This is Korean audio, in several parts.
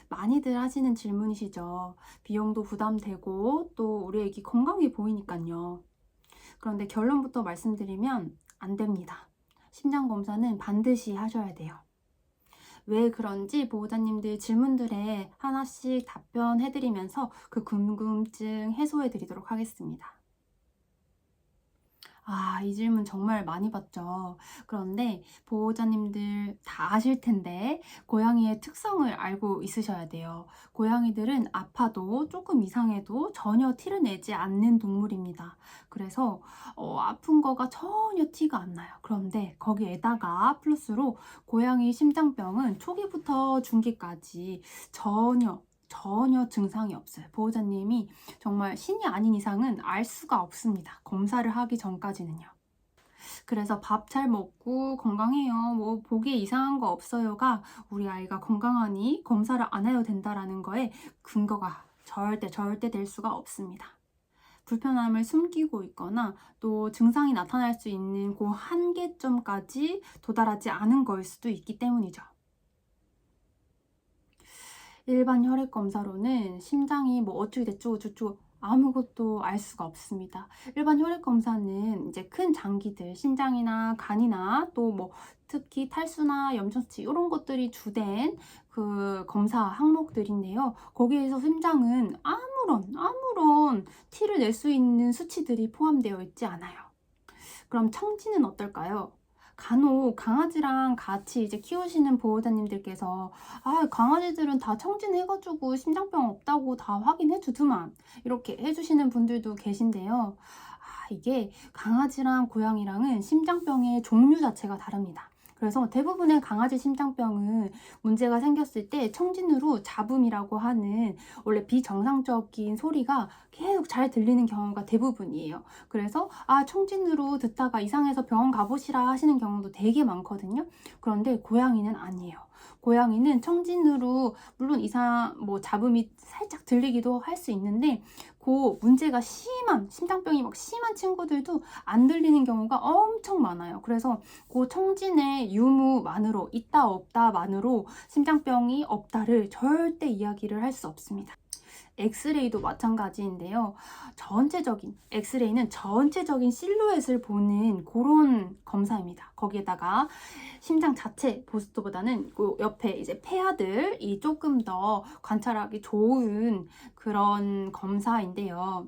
많이들 하시는 질문이시죠. 비용도 부담되고 또 우리 애기 건강해 보이니깐요. 그런데 결론부터 말씀드리면 안 됩니다. 심장 검사는 반드시 하셔야 돼요. 왜 그런지 보호자님들 질문들에 하나씩 답변해 드리면서 그 궁금증 해소해 드리도록 하겠습니다. 이 질문 정말 많이 받죠. 그런데 보호자님들 다 아실 텐데 고양이의 특성을 알고 있으셔야 돼요. 고양이들은 아파도 조금 이상해도 전혀 티를 내지 않는 동물입니다. 그래서 아픈 거가 전혀 티가 안 나요. 그런데 거기에다가 플러스로 고양이 심장병은 초기부터 중기까지 전혀 증상이 없어요. 보호자님이 정말 신이 아닌 이상은 알 수가 없습니다. 검사를 하기 전까지는요. 그래서 밥 잘 먹고 건강해요. 뭐 보기에 이상한 거 없어요가 우리 아이가 건강하니 검사를 안 해도 된다라는 거에 근거가 절대 될 수가 없습니다. 불편함을 숨기고 있거나 또 증상이 나타날 수 있는 그 한계점까지 도달하지 않은 거일 수도 있기 때문이죠. 일반 혈액 검사로는 심장이 뭐 어쩌고 저쩌고 저쩌고 아무것도 알 수가 없습니다. 일반 혈액 검사는 이제 큰 장기들, 신장이나 간이나 또 뭐 특히 탈수나 염증수치 이런 것들이 주된 그 검사 항목들인데요. 거기에서 심장은 아무런 티를 낼 수 있는 수치들이 포함되어 있지 않아요. 그럼 청진은 어떨까요? 간혹 강아지랑 같이 이제 키우시는 보호자님들께서 강아지들은 다 청진해가지고 심장병 없다고 다 확인해 주더만 이렇게 해주시는 분들도 계신데요. 이게 강아지랑 고양이랑은 심장병의 종류 자체가 다릅니다. 그래서 대부분의 강아지 심장병은 문제가 생겼을 때 청진으로 잡음이라고 하는 원래 비정상적인 소리가 계속 잘 들리는 경우가 대부분이에요. 그래서 청진으로 듣다가 이상해서 병원 가보시라 하시는 경우도 되게 많거든요. 그런데 고양이는 아니에요. 고양이는 청진으로 물론 잡음이 살짝 들리기도 할 수 있는데 그 문제가 심한 심장병이 막 심한 친구들도 안 들리는 경우가 엄청 많아요. 그래서 그 청진의 유무만으로 있다 없다만으로 심장병이 없다를 절대 이야기를 할 수 없습니다. 엑스레이도 마찬가지인데요. 엑스레이는 전체적인 실루엣을 보는 그런 검사입니다. 거기에다가 심장 자체 보스토보다는 그 옆에 이제 폐하들이 조금 더 관찰하기 좋은 그런 검사인데요.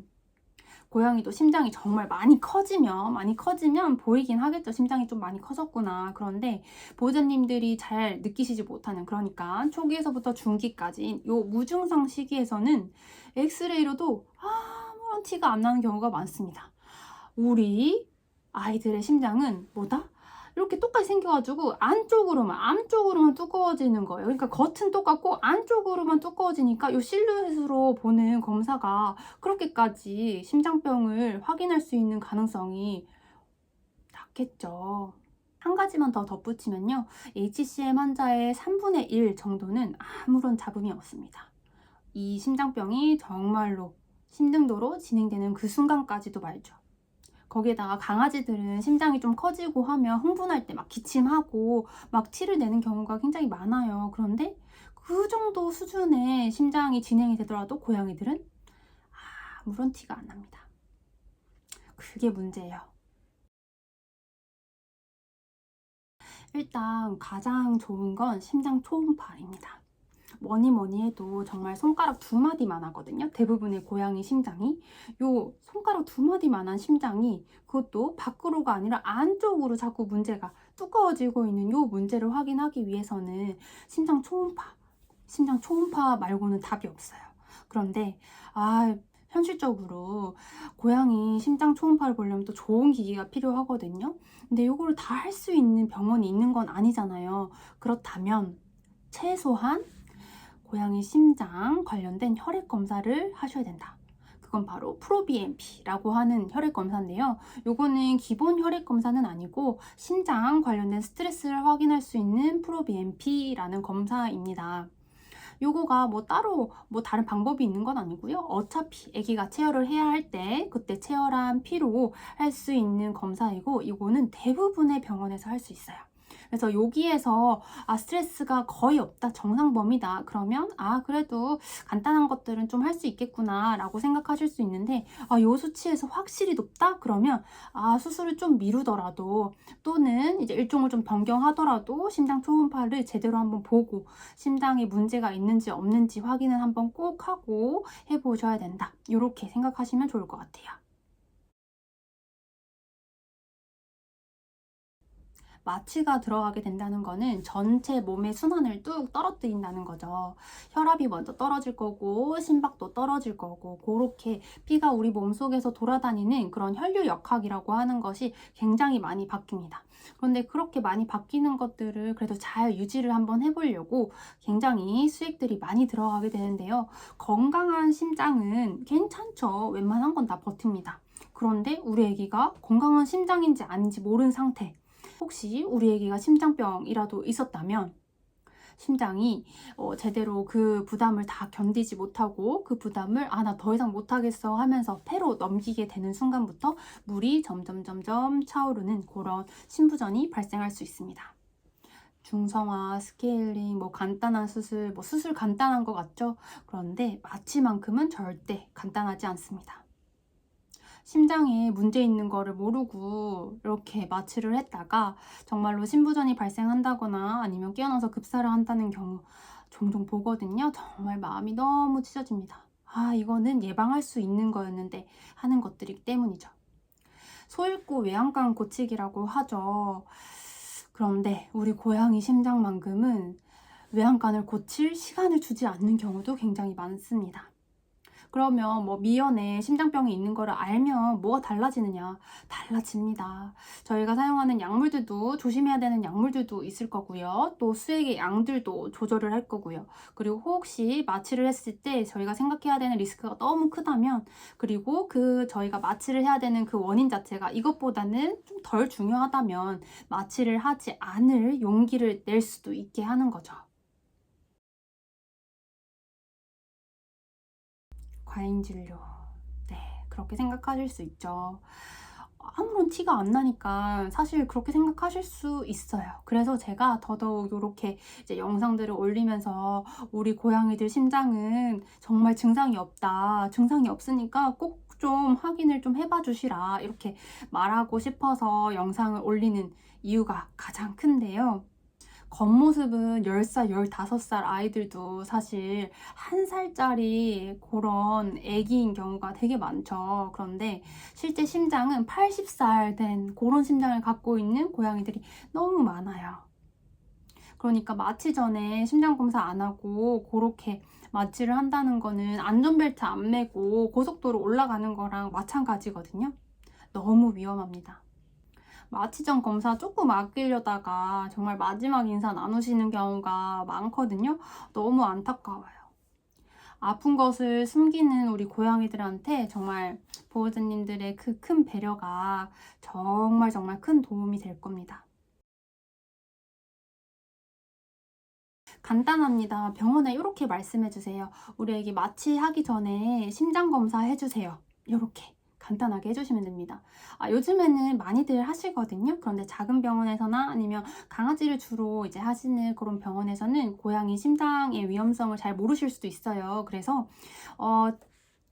고양이도 심장이 정말 많이 커지면 보이긴 하겠죠. 심장이 좀 많이 커졌구나. 그런데 보호자님들이 잘 느끼시지 못하는, 그러니까 초기에서부터 중기까지 요 무증상 시기에서는 엑스레이로도 아무런 티가 안 나는 경우가 많습니다. 우리 아이들의 심장은 이렇게 똑같이 생겨가지고 안쪽으로만 두꺼워지는 거예요. 그러니까 겉은 똑같고 안쪽으로만 두꺼워지니까 이 실루엣으로 보는 검사가 그렇게까지 심장병을 확인할 수 있는 가능성이 낮겠죠. 한 가지만 더 덧붙이면요. HCM 환자의 3분의 1 정도는 아무런 잡음이 없습니다. 이 심장병이 정말로 심등도로 진행되는 그 순간까지도 말죠. 거기에다가 강아지들은 심장이 좀 커지고 하면 흥분할 때 막 기침하고 막 티를 내는 경우가 굉장히 많아요. 그런데 그 정도 수준의 심장이 진행이 되더라도 고양이들은 아무런 티가 안 납니다. 그게 문제예요. 일단 가장 좋은 건 심장 초음파입니다. 뭐니 해도 정말 손가락 2마디만 하거든요. 대부분의 고양이 심장이. 요 손가락 2마디만 한 심장이 그것도 밖으로가 아니라 안쪽으로 자꾸 문제가 두꺼워지고 있는 요 문제를 확인하기 위해서는 심장 초음파 말고는 답이 없어요. 그런데 현실적으로 고양이 심장 초음파를 보려면 또 좋은 기기가 필요하거든요. 근데 이거를 다 할 수 있는 병원이 있는 건 아니잖아요. 그렇다면 최소한 고양이 심장 관련된 혈액 검사를 하셔야 된다. 그건 바로 프로비엠피라고 하는 혈액 검사인데요. 요거는 기본 혈액 검사는 아니고 심장 관련된 스트레스를 확인할 수 있는 프로비엠피라는 검사입니다. 요거가 따로 다른 방법이 있는 건 아니고요. 어차피 아기가 체열을 해야 할 때 그때 체열한 피로 할 수 있는 검사이고 이거는 대부분의 병원에서 할 수 있어요. 그래서 여기에서 스트레스가 거의 없다, 정상범위다, 그러면 그래도 간단한 것들은 좀 할 수 있겠구나 라고 생각하실 수 있는데, 요 수치에서 확실히 높다? 그러면 수술을 좀 미루더라도, 또는 이제 일종을 좀 변경하더라도 심장 초음파를 제대로 한번 보고 심장에 문제가 있는지 없는지 확인을 한번 꼭 하고 해보셔야 된다, 이렇게 생각하시면 좋을 것 같아요. 마취가 들어가게 된다는 거는 전체 몸의 순환을 뚝 떨어뜨린다는 거죠. 혈압이 먼저 떨어질 거고 심박도 떨어질 거고, 그렇게 피가 우리 몸속에서 돌아다니는 그런 혈류 역학이라고 하는 것이 굉장히 많이 바뀝니다. 그런데 그렇게 많이 바뀌는 것들을 그래도 잘 유지를 한번 해보려고 굉장히 수액들이 많이 들어가게 되는데요. 건강한 심장은 괜찮죠. 웬만한 건 다 버팁니다. 그런데 우리 아기가 건강한 심장인지 아닌지 모르는 상태, 혹시 우리 아기가 심장병이라도 있었다면 심장이 제대로 그 부담을 다 견디지 못하고, 그 부담을 나 더 이상 못하겠어 하면서 폐로 넘기게 되는 순간부터 물이 점점 차오르는 그런 심부전이 발생할 수 있습니다. 중성화, 스케일링, 간단한 수술, 수술 간단한 것 같죠? 그런데 마취만큼은 절대 간단하지 않습니다. 심장에 문제 있는 거를 모르고 이렇게 마취를 했다가 정말로 심부전이 발생한다거나 아니면 깨어나서 급사를 한다는 경우 종종 보거든요. 정말 마음이 너무 찢어집니다. 이거는 예방할 수 있는 거였는데 하는 것들이기 때문이죠. 소잃고 외양간 고치기라고 하죠. 그런데 우리 고양이 심장만큼은 외양간을 고칠 시간을 주지 않는 경우도 굉장히 많습니다. 그러면 미연에 심장병이 있는 거를 알면 뭐가 달라지느냐? 달라집니다. 저희가 사용하는 약물들도, 조심해야 되는 약물들도 있을 거고요. 또 수액의 양들도 조절을 할 거고요. 그리고 혹시 마취를 했을 때 저희가 생각해야 되는 리스크가 너무 크다면, 그리고 저희가 마취를 해야 되는 그 원인 자체가 이것보다는 좀 덜 중요하다면 마취를 하지 않을 용기를 낼 수도 있게 하는 거죠. 과잉 진료. 네, 그렇게 생각하실 수 있죠. 아무런 티가 안 나니까 사실 그렇게 생각하실 수 있어요. 그래서 제가 더더욱 이렇게 이제 영상들을 올리면서 우리 고양이들 심장은 정말 증상이 없다, 증상이 없으니까 꼭 좀 확인을 좀 해봐 주시라, 이렇게 말하고 싶어서 영상을 올리는 이유가 가장 큰데요. 겉모습은 10살, 15살 아이들도 사실 1살짜리 그런 애기인 경우가 되게 많죠. 그런데 실제 심장은 80살 된 그런 심장을 갖고 있는 고양이들이 너무 많아요. 그러니까 마취 전에 심장 검사 안 하고 그렇게 마취를 한다는 거는 안전벨트 안 매고 고속도로 올라가는 거랑 마찬가지거든요. 너무 위험합니다. 마취 전 검사 조금 아끼려다가 정말 마지막 인사 나누시는 경우가 많거든요. 너무 안타까워요. 아픈 것을 숨기는 우리 고양이들한테 정말 보호자님들의 그 큰 배려가 정말 큰 도움이 될 겁니다. 간단합니다. 병원에 이렇게 말씀해 주세요. 우리 애기 마취하기 전에 심장 검사 해주세요. 이렇게 간단하게 해주시면 됩니다. 요즘에는 많이들 하시거든요. 그런데 작은 병원에서나 아니면 강아지를 주로 이제 하시는 그런 병원에서는 고양이 심장의 위험성을 잘 모르실 수도 있어요. 그래서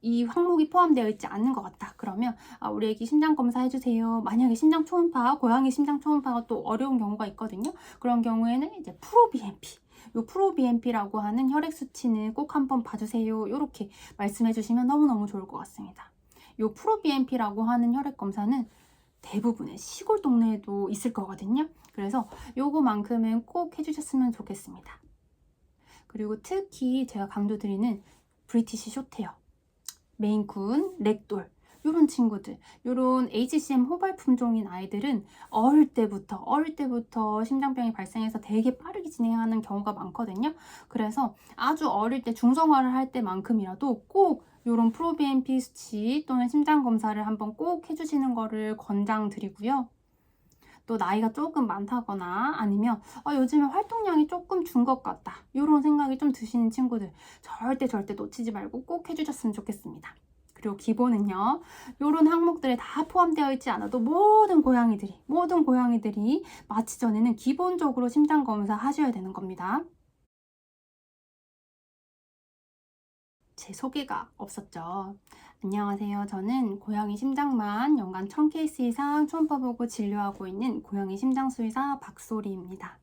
이 항목이 포함되어 있지 않는 것 같다, 그러면 우리 애기 심장 검사 해주세요. 만약에 심장 초음파, 고양이 심장 초음파가 또 어려운 경우가 있거든요. 그런 경우에는 이제 프로BNP, 요 프로BNP라고 하는 혈액 수치는 꼭 한번 봐주세요, 이렇게 말씀해 주시면 너무너무 좋을 것 같습니다. 요 프로BNP라고 하는 혈액 검사는 대부분의 시골 동네에도 있을 거거든요. 그래서 요거만큼은 꼭 해주셨으면 좋겠습니다. 그리고 특히 제가 강조드리는 브리티시 숏헤어, 메인쿤, 렉돌, 요런 친구들, 요런 HCM 호발 품종인 아이들은 어릴 때부터 심장병이 발생해서 되게 빠르게 진행하는 경우가 많거든요. 그래서 아주 어릴 때 중성화를 할 때만큼이라도 꼭 요런 프로비엔피 수치 또는 심장 검사를 한번 꼭 해주시는 거를 권장드리고요. 또 나이가 조금 많다거나 아니면 요즘에 활동량이 조금 준 것 같다, 이런 생각이 좀 드시는 친구들 절대 놓치지 말고 꼭 해주셨으면 좋겠습니다. 그리고 기본은요. 요런 항목들에 다 포함되어 있지 않아도 모든 고양이들이 마취 전에는 기본적으로 심장 검사 하셔야 되는 겁니다. 제 소개가 없었죠. 안녕하세요. 저는 고양이 심장만 연간 1000케이스 이상 초음파 보고 진료하고 있는 고양이 심장수의사 박소리입니다.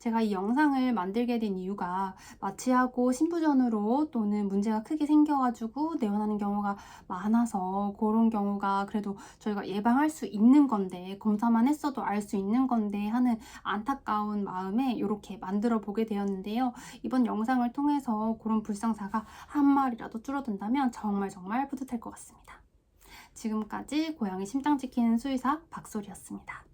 제가 이 영상을 만들게 된 이유가 마취하고 신부전으로 또는 문제가 크게 생겨가지고 내원하는 경우가 많아서 그런 경우가 그래도 저희가 예방할 수 있는 건데 검사만 했어도 알 수 있는 건데 하는 안타까운 마음에 이렇게 만들어 보게 되었는데요. 이번 영상을 통해서 그런 불상사가 한 마리라도 줄어든다면 정말 뿌듯할 것 같습니다. 지금까지 고양이 심장 지키는 수의사 박소리였습니다.